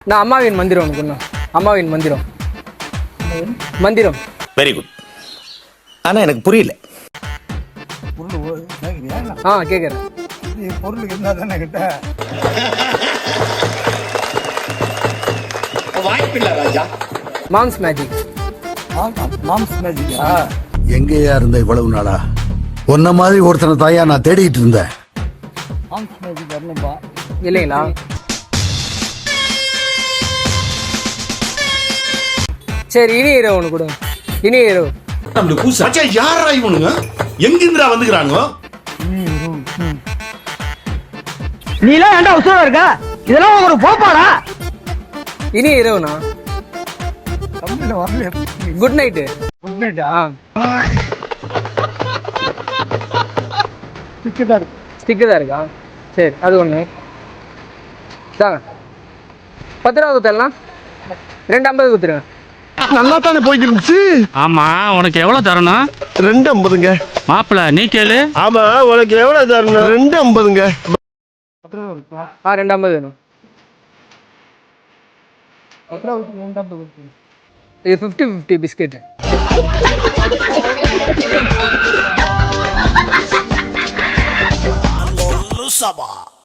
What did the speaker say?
நான் அம்மாவின் மந்திரம் ஒன்று கொண்டு அம்மாவின் மந்திரம் மந்திரம். Very good. ஆனா எனக்கு புரியல. கேட்குறேன். பொருளுக்கு இருந்தா தானே கிட்ட வாய்ப்பில்லை ராஜா. Mom's Magic. மாம்ஸ் மேஜிக்கா? எங்கேயா இருந்த இவ்வளவு நாளா? உன்ன மாதிரி ஒருத்தனை தாயா நான் தேடிட்டு இருந்தேன். மாம்ஸ் மேஜிக் வரணும்பா. இல்லைங்களா? சரி, இனி இரவு ஒன்று கொடுங்க. இனி இரவு. மச்சான் யாரா இவனுங்க? எங்கிருந்துடா வந்துக்கிறாங்க? நீ எல்லாம் ஏன்டா உசுரா இருக்க? இதெல்லாம் ஒரு போப்பாடா. இனி இரவுண்ணா. தமிழ்ல வரல. Good night. குட் நைட்டா? ஸ்டிக்கு தான் இருக்கா? சரி, அது ஒன்று தாங்க. 10 ரூபா ஊற்றலாம். 2.50 ஊற்றுருங்க. நல்லா தானே போயிட்டு இருந்துச்சு. ஆமா, உனக்கு எவ்வளவு தரணும்? 2.50ங்க. மாப்பிள்ள நீ கேளு. ஆமா, உனக்கு எவ்வளவு தரணும்? 2.50ங்க. 2.50 வேணும். இது 50-50 பிஸ்கெட்டு.